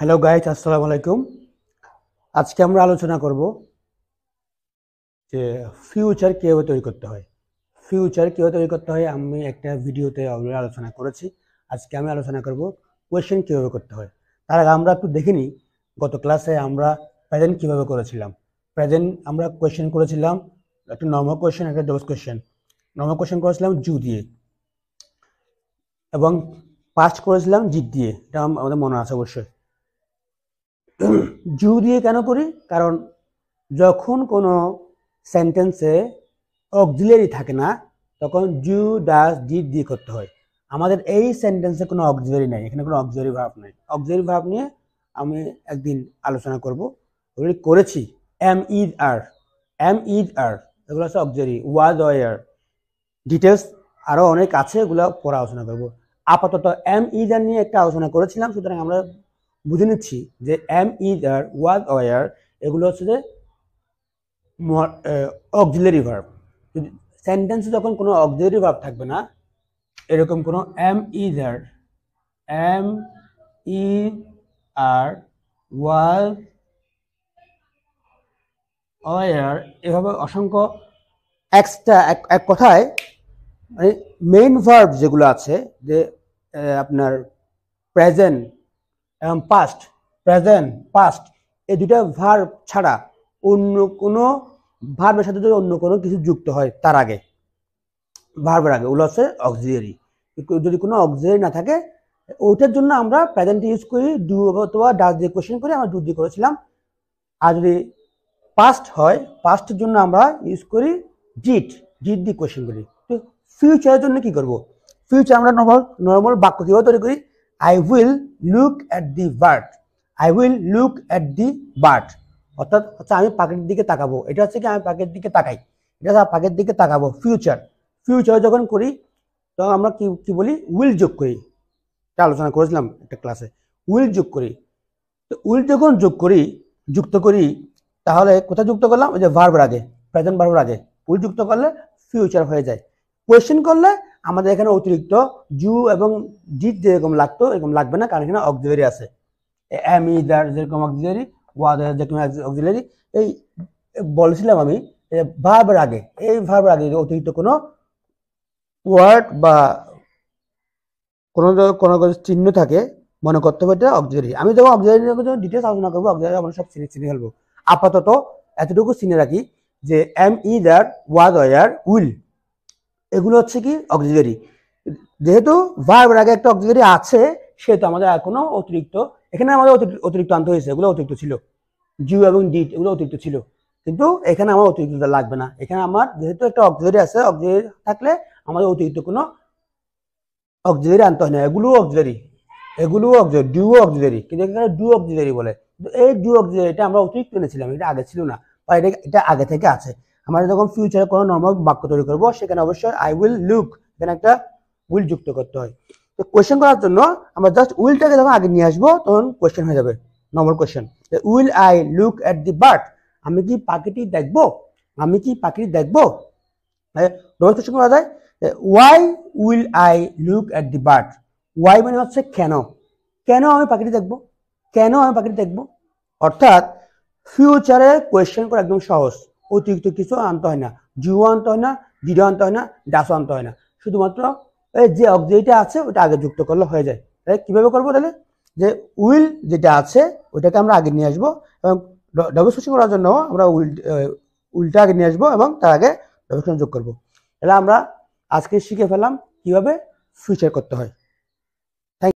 Hello guys, আসসালামু আলাইকুম। আজকে আমরা আলোচনা করব যে ফিউচার কিভাবে তৈরি করতে হয়। আমি একটা ভিডিওতে অলরেডি আলোচনা করেছি। আজকে আমি আলোচনা করব কোয়েশ্চেন কিভাবে করতে হয়। তার আগে আমরা একটু দেখে নিই, গত ক্লাসে আমরা প্রেজেন্ট কিভাবে করেছিলাম। প্রেজেন্ট আমরা কোয়েশ্চেন করেছিলাম, একটা নর্মাল কোয়েশ্চেন, একটা ডবল কোয়েশ্চেন। নর্মাল কোয়েশ্চেন করেছিলাম জু দিয়ে এবং পাস্ট করেছিলাম জিট দিয়ে। এটা আমাদের মনে আছে অবশ্যই। জু দিয়ে কেন করি? কারণ যখন কোনো সেন্টেন্সে অক্সিলারি থাকে না, তখন জু ডাস ডিড দিয়ে করতে হয়। আমাদের এই সেন্টেন্সে কোনো অক্সিলারি নাই, এখানে কোনো অক্সিলারি ভার্ব নেই। অক্সিলারি ভার্ব নিয়ে আমি একদিন আলোচনা করব, অলরেডি করেছি। এম ইজ আর এগুলো হচ্ছে অক্সিলারি। ওয়াজ ওয়ার ডিটেলস আরও অনেক আছে, এগুলো পরে আলোচনা করব। আপাতত এম ইজ আর নিয়ে একটা আলোচনা করেছিলাম, সুতরাং আমরা বুঝে নিচ্ছি যে am is are was were এগুলো হচ্ছে যে অক্সিলারি ভার্ব। যদি সেন্টেন্সে যখন কোনো অক্সিলারি ভার্ব থাকবে না, এরকম কোনো am is are was were এভাবে অসংখ্য এক্সট্রা এক কথায় মানে মেইন ভার্ব যেগুলো আছে, যে আপনার প্রেজেন্ট এবং পাস্ট এই দুটা ভার্ব ছাড়া অন্য কোনো ভার্বের সাথে যদি অন্য কোনো কিছু যুক্ত হয় তার আগে, ভার্বের আগে, ওগুলো হচ্ছে অক্সিলারি। যদি কোনো অক্সিলারি না থাকে, ওইটার জন্য আমরা প্রেজেন্ট ইউজ করি, ডু অথবা ডাজ দিয়ে কোয়েশ্চেন করি। আমরা ডু দিয়ে করেছিলাম। আর যদি পাস্ট হয়, পাস্টের জন্য আমরা ইউজ করি ডিড দিয়ে কোয়েশ্চেন করি। তো ফিউচারের জন্য কি করব? ফিউচার আমরা নর্মাল বাক্য কিভাবে তৈরি করি? I will look at the bird. অর্থাৎ হচ্ছে আমি পাখির দিকে তাকাবো। এটা হচ্ছে কি, আমি পাখির দিকে তাকাই, এটা হচ্ছে পাখির দিকে তাকাবো। ফিউচার যখন করি তখন আমরা কি বলি? উইল যোগ করি। এটা আলোচনা করেছিলাম একটা ক্লাসে। উইল যোগ করি। তো উইল যখন যুক্ত করি, তাহলে কোথায় যুক্ত করলাম? ওই যে ভার্বের আগে, প্রেজেন্ট ভার্বের আগে উইল যুক্ত করলে ফিউচার হয়ে যায়। কোয়েশ্চেন করলে আমাদের এখানে অতিরিক্ত জু এবং ডিড যেরকম লাগতো এরকম লাগবে না, কারণ এখানে অক্সিলারি আছে। এম ইজ আর যেরকম অক্সিলারি, ওয়াজ যেরকম অক্সিলারি। এই বলেছিলাম আমি, ভার্বের আগে, এই ভার্বের আগে অতিরিক্ত কোনো ওয়ার্ড বা কোনো চিহ্ন থাকে, মনে করতে হবে এটা অক্সিলারি। আমি যখন অক্সিলারি নিয়ে ডিটেলস আলোচনা করবো, অক্সিলারি আমরা সব চিনে ফেলবো। আপাতত এতটুকু চিনে রাখি যে am is are was were will এগুলো হচ্ছে কি অক্সিলারি। যেহেতু ভার্বের আগে একটা অক্সিলারি আছে, সেহেতু আমাদের আর কোনো অতিরিক্ত, এখানে আমাদের অতিরিক্ত আনতে হয়েছে, এগুলো অতিরিক্ত ছিল। জু এবং ডিড এগুলো অতিরিক্ত ছিল, কিন্তু এখানে আমার অতিরিক্ত লাগবে না। এখানে আমার যেহেতু একটা অক্সিলারি আছে, অক্সিলারি থাকলে আমাদের অতিরিক্ত কোনো অক্সিলারি আনতে হয় না। এগুলোও অক্সিলারি, ডু অক্সিলারি, কিন্তু এখানে ডু অক্সিলারি বলে। এই ডু অক্সিলারিটা আমরা অতিরিক্ত এনেছিলাম, এটা আগে ছিল না, বা এটা আগে থেকে আছে। আমরা যখন ফিউচারে কোনো নর্মাল বাক্য তৈরি করবো, সেখানে অবশ্যই আই উইল লুক, এখানে একটা উইল যুক্ত করতে হয়। তো কোয়েশ্চেন করার জন্য আমরা জাস্ট উইলটাকে যখন আগে নিয়ে আসবো, তখন কোয়েশ্চেন হয়ে যাবে, normal question. Will I look at the bird? আমি কি পাখিটি দেখবো? নর্মাল কোয়েশ্চেন করা যায়, why will I look at the bird? Why মানে হচ্ছে কেন আমি পাখিটি দেখবো। অর্থাৎ ফিউচারে কোয়েশ্চেন করা একদম সহজ, অতিরিক্ত কিছু আনতে হয় না, জিও আনতে হয় না, ডিডো আনতে হয় না, ডাসও আনতে হয় না। শুধুমাত্র যে অবজেক্টটা আছে ওটা আগে যুক্ত করলে হয়ে যায়। তাহলে কিভাবে করবো? তাহলে যে উইল যেটা আছে ওইটাকে আমরা আগে নিয়ে আসবো, এবং ডবল কোয়েশ্চেন করার জন্য আমরা উইলটা আগে নিয়ে আসবো এবং তার আগে ডবল কোয়েশ্চেন যোগ করবো। তাহলে আমরা আজকে শিখে ফেললাম কিভাবে ফিউচার করতে হয়।